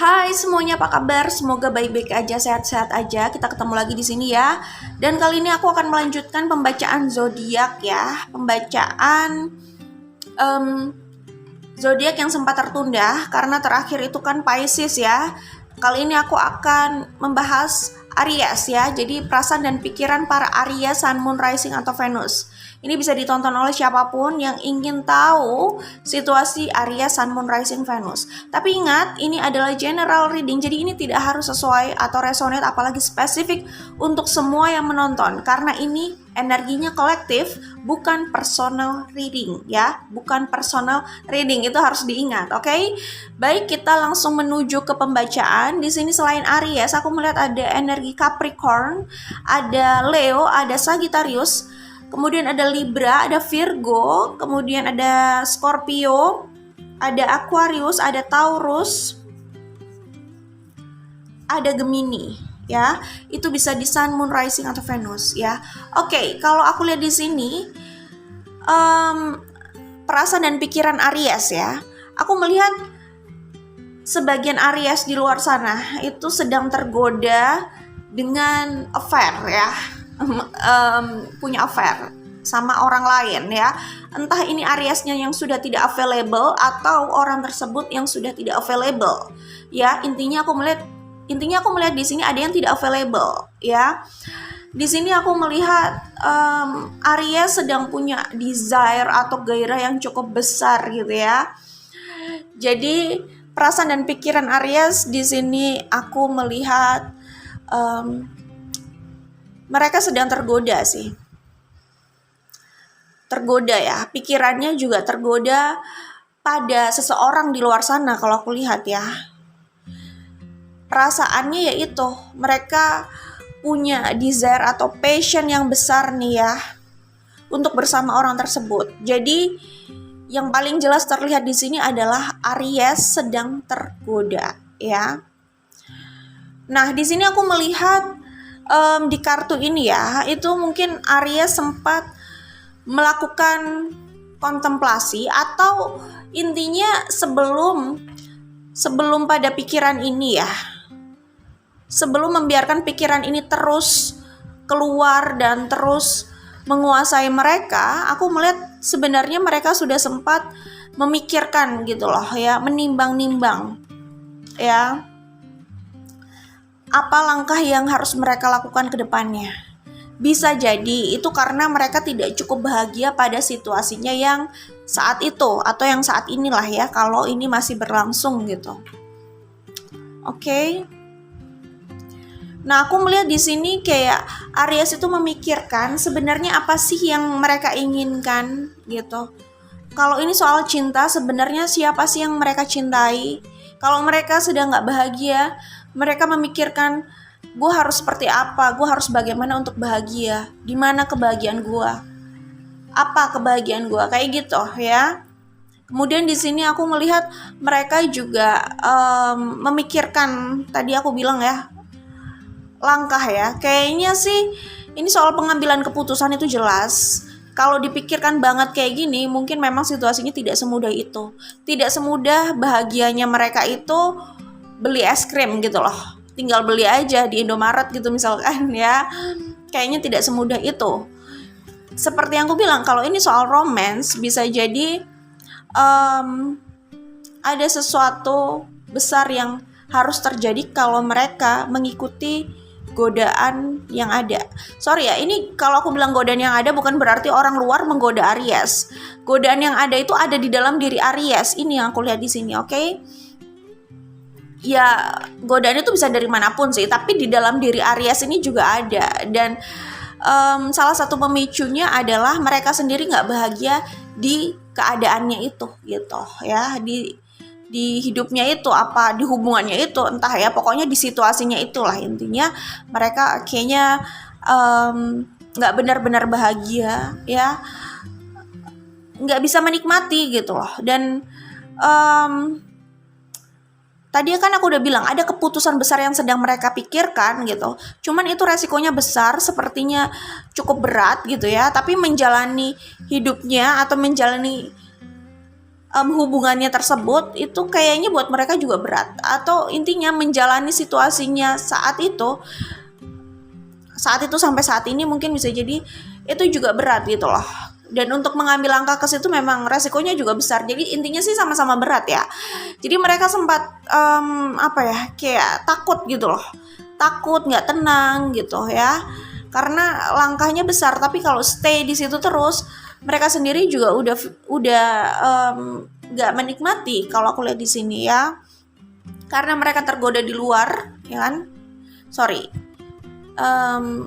Hai semuanya, apa kabar? Semoga baik-baik aja, sehat-sehat aja. Kita ketemu lagi di sini ya. Dan kali ini aku akan melanjutkan pembacaan zodiak ya. Pembacaan zodiak yang sempat tertunda karena terakhir itu kan Pisces ya. Kali ini aku akan membahas Aries ya. Jadi perasaan dan pikiran para Aries, Sun, Moon, Rising atau Venus. Ini bisa ditonton oleh siapapun yang ingin tahu situasi Aries, Sun, Moon, Rising, Venus. Tapi ingat, ini adalah general reading, jadi ini tidak harus sesuai atau resonate apalagi spesifik untuk semua yang menonton. Karena ini energinya kolektif, bukan personal reading ya. Bukan personal reading, itu harus diingat, oke? Baik, kita langsung menuju ke pembacaan. Di sini selain Aries, aku melihat ada energi Capricorn, ada Leo, ada Sagittarius, kemudian ada Libra, ada Virgo, kemudian ada Scorpio, ada Aquarius, ada Taurus, ada Gemini, ya. Itu bisa di Sun, Moon, Rising atau Venus, ya. Oke, kalau aku lihat di sini, perasaan dan pikiran Aries, ya. Aku melihat sebagian Aries di luar sana itu sedang tergoda dengan affair, ya. Punya affair sama orang lain ya. Entah ini Ariesnya yang sudah tidak available atau orang tersebut yang sudah tidak available. Ya, intinya aku melihat di sini ada yang tidak available ya. Di sini aku melihat Aries sedang punya desire atau gairah yang cukup besar gitu ya. Jadi perasaan dan pikiran Aries di sini aku melihat mereka sedang tergoda sih. Tergoda ya, pikirannya juga tergoda pada seseorang di luar sana kalau aku lihat ya. Perasaannya yaitu mereka punya desire atau passion yang besar nih ya untuk bersama orang tersebut. Jadi yang paling jelas terlihat di sini adalah Aries sedang tergoda ya. Nah, di sini aku melihat di kartu ini ya, itu mungkin Aries sempat melakukan kontemplasi atau intinya sebelum pada pikiran ini ya, sebelum membiarkan pikiran ini terus keluar dan terus menguasai mereka, aku melihat sebenarnya mereka sudah sempat memikirkan gitu loh ya, menimbang-nimbang ya, apa langkah yang harus mereka lakukan ke depannya. Bisa jadi itu karena mereka tidak cukup bahagia pada situasinya yang saat itu atau yang saat inilah ya, kalau ini masih berlangsung gitu. Oke. Nah, aku melihat di sini kayak Aries itu memikirkan sebenarnya apa sih yang mereka inginkan gitu. Kalau ini soal cinta, sebenarnya siapa sih yang mereka cintai? Kalau mereka sedang nggak bahagia, mereka memikirkan, gue harus seperti apa, gue harus bagaimana untuk bahagia, di mana kebahagiaan gue, apa kebahagiaan gue, kayak gitu ya. Kemudian di sini aku melihat mereka juga memikirkan, tadi aku bilang ya, langkah ya. Kayaknya sih ini soal pengambilan keputusan itu jelas. Kalau dipikirkan banget kayak gini, mungkin memang situasinya tidak semudah itu. Tidak semudah bahagianya mereka itu beli es krim gitu loh. Tinggal beli aja di Indomaret gitu misalkan ya. Kayaknya tidak semudah itu. Seperti yang aku bilang, kalau ini soal romance, bisa jadi ada sesuatu besar yang harus terjadi kalau mereka mengikuti godaan yang ada. Sorry ya, ini kalau aku bilang godaan yang ada bukan berarti orang luar menggoda Aries. Godaan yang ada itu ada di dalam diri Aries. Ini yang aku lihat di sini, oke? Ya, godaan itu bisa dari manapun sih, tapi di dalam diri Aries ini juga ada. Dan salah satu pemicunya adalah mereka sendiri nggak bahagia di keadaannya itu gitu ya, di hidupnya itu, apa di hubungannya itu, entah ya, pokoknya di situasinya itulah intinya mereka kayaknya nggak benar-benar bahagia ya, nggak bisa menikmati gitu loh. Dan tadi kan aku udah bilang ada keputusan besar yang sedang mereka pikirkan gitu. Cuman itu resikonya besar, sepertinya cukup berat gitu ya. Tapi menjalani hidupnya atau menjalani hubungannya tersebut itu kayaknya buat mereka juga berat, atau intinya menjalani situasinya saat itu sampai saat ini mungkin bisa jadi itu juga berat gitu loh. Dan untuk mengambil langkah ke situ memang resikonya juga besar. Jadi intinya sih sama-sama berat ya. Jadi mereka sempat kayak takut gitu loh, takut, nggak tenang gitu ya, karena langkahnya besar. Tapi kalau stay di situ terus, mereka sendiri juga udah nggak menikmati kalau aku lihat di sini ya, karena mereka tergoda di luar, ya kan?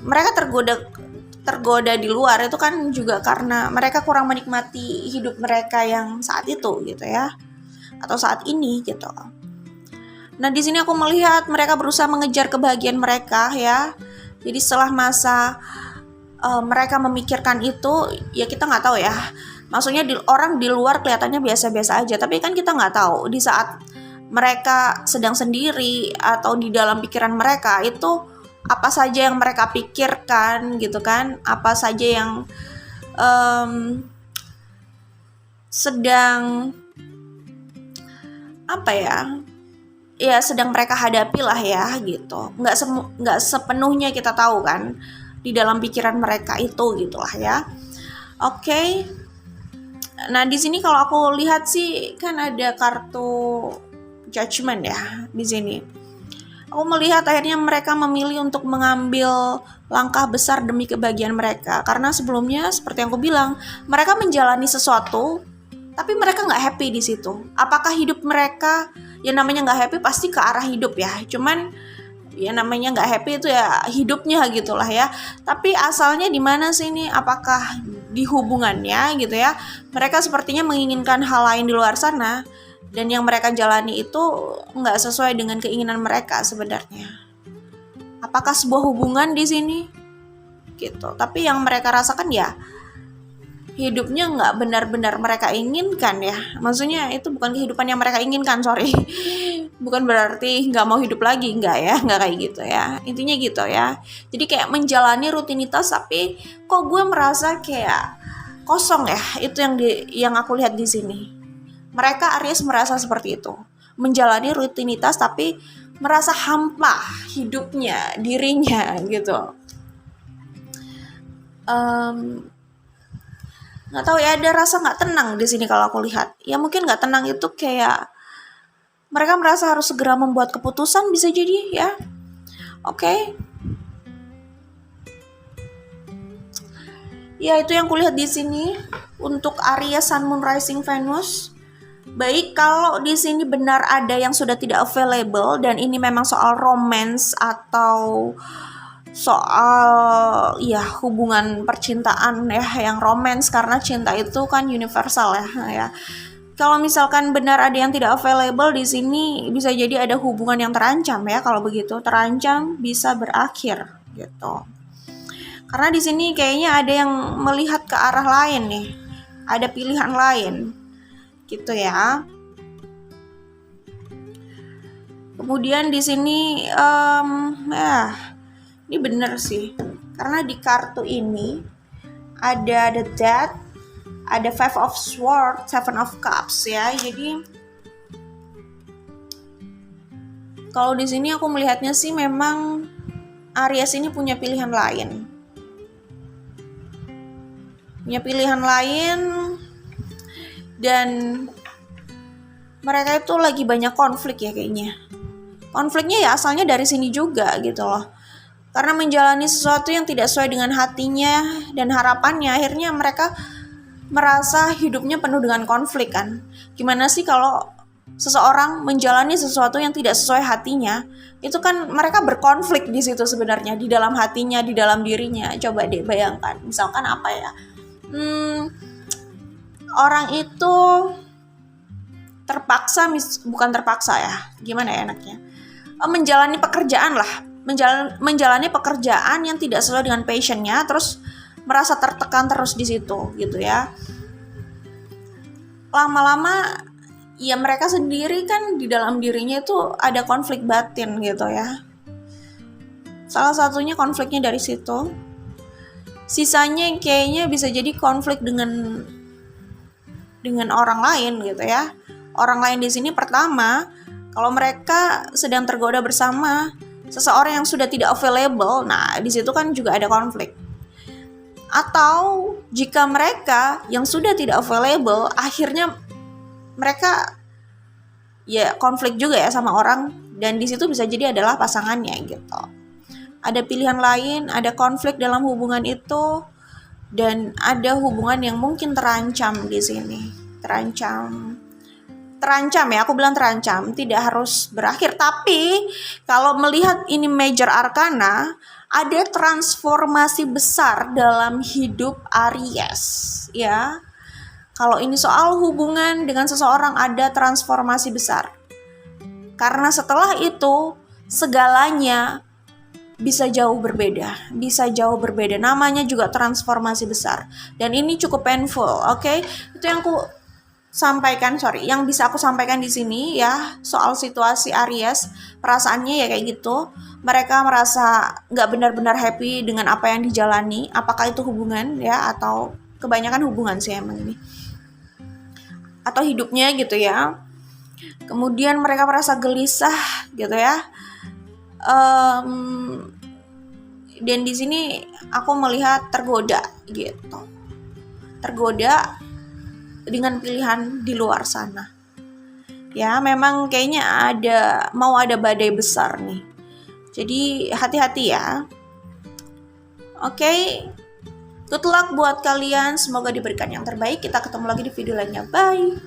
Mereka tergoda di luar itu kan juga karena mereka kurang menikmati hidup mereka yang saat itu gitu ya, atau saat ini gitu. Nah di sini aku melihat mereka berusaha mengejar kebahagiaan mereka ya. Jadi setelah masa mereka memikirkan itu, ya kita nggak tahu ya. Maksudnya orang di luar kelihatannya biasa-biasa aja, tapi kan kita nggak tahu di saat mereka sedang sendiri atau di dalam pikiran mereka itu apa saja yang mereka pikirkan gitu kan, apa saja yang sedang sedang mereka hadapi lah ya gitu. Nggak sepenuhnya kita tahu kan di dalam pikiran mereka itu gitulah ya. Oke. Nah di sini kalau aku lihat sih kan ada kartu judgment ya di sini. Aku melihat akhirnya mereka memilih untuk mengambil langkah besar demi kebahagiaan mereka. Karena sebelumnya seperti yang aku bilang, mereka menjalani sesuatu, tapi mereka nggak happy di situ. Apakah hidup mereka, ya namanya nggak happy pasti ke arah hidup ya. Cuman ya namanya nggak happy itu ya hidupnya gitulah ya. Tapi asalnya di mana sih ini? Apakah di hubungannya gitu ya? Mereka sepertinya menginginkan hal lain di luar sana. Dan yang mereka jalani itu nggak sesuai dengan keinginan mereka sebenarnya. Apakah sebuah hubungan di sini? Gitu. Tapi yang mereka rasakan ya hidupnya nggak benar-benar mereka inginkan ya. Maksudnya itu bukan kehidupan yang mereka inginkan, sorry. Bukan berarti nggak mau hidup lagi, nggak ya, nggak kayak gitu ya. Intinya gitu ya. Jadi kayak menjalani rutinitas tapi kok gue merasa kayak kosong ya. Itu yang aku lihat di sini. Mereka Aries merasa seperti itu, menjalani rutinitas tapi merasa hampa hidupnya, dirinya gitu. Nggak tahu ya, ada rasa nggak tenang di sini kalau aku lihat. Ya mungkin nggak tenang itu kayak mereka merasa harus segera membuat keputusan, bisa jadi ya. Oke. Ya itu yang kulihat di sini untuk Aries Sun Moon Rising Venus. Baik, kalau di sini benar ada yang sudah tidak available dan ini memang soal romance atau soal ya hubungan percintaan ya yang romance, karena cinta itu kan universal ya. Kalau misalkan benar ada yang tidak available di sini, bisa jadi ada hubungan yang terancam ya. Kalau begitu terancam bisa berakhir gitu. Karena di sini kayaknya ada yang melihat ke arah lain nih, ada pilihan lain. Gitu ya. Kemudian di sini ini bener sih, karena di kartu ini ada the Death, ada Five of Swords, Seven of Cups ya. Jadi kalau di sini aku melihatnya sih memang Aries ini punya pilihan lain. Dan mereka itu lagi banyak konflik ya kayaknya. Konfliknya ya asalnya dari sini juga gitu loh. Karena menjalani sesuatu yang tidak sesuai dengan hatinya dan harapannya, akhirnya mereka merasa hidupnya penuh dengan konflik kan. Gimana sih kalau seseorang menjalani sesuatu yang tidak sesuai hatinya, itu kan mereka berkonflik di situ sebenarnya, di dalam hatinya, di dalam dirinya. Coba deh bayangkan, misalkan apa ya, orang itu bukan terpaksa ya, gimana ya enaknya, menjalani pekerjaan lah, menjalani pekerjaan yang tidak sesuai dengan passionnya, terus merasa tertekan terus di situ gitu ya. Lama-lama ya mereka sendiri kan di dalam dirinya itu ada konflik batin gitu ya. Salah satunya konfliknya dari situ. Sisanya kayaknya bisa jadi konflik dengan dengan orang lain gitu ya. Orang lain di sini pertama, kalau mereka sedang tergoda bersama seseorang yang sudah tidak available, nah di situ kan juga ada konflik. Atau jika mereka yang sudah tidak available, akhirnya mereka ya konflik juga ya sama orang, dan di situ bisa jadi adalah pasangannya gitu. Ada pilihan lain, ada konflik dalam hubungan itu, dan ada hubungan yang mungkin terancam di sini. Terancam ya, aku bilang terancam, tidak harus berakhir. Tapi kalau melihat ini major arcana, ada transformasi besar dalam hidup Aries ya. Kalau ini soal hubungan dengan seseorang, ada transformasi besar. Karena setelah itu segalanya bisa jauh berbeda. Namanya juga transformasi besar. Dan ini cukup painful, oke? Itu yang yang bisa aku sampaikan di sini ya, soal situasi Aries. Perasaannya ya kayak gitu. Mereka merasa nggak benar-benar happy dengan apa yang dijalani. Apakah itu hubungan ya, atau kebanyakan hubungan sih emang ini. Atau hidupnya gitu ya. Kemudian mereka merasa gelisah gitu ya. Dan di sini aku melihat tergoda gitu. Tergoda dengan pilihan di luar sana. Ya, memang kayaknya mau ada badai besar nih. Jadi hati-hati ya. Oke. Good luck buat kalian, semoga diberikan yang terbaik. Kita ketemu lagi di video lainnya. Bye.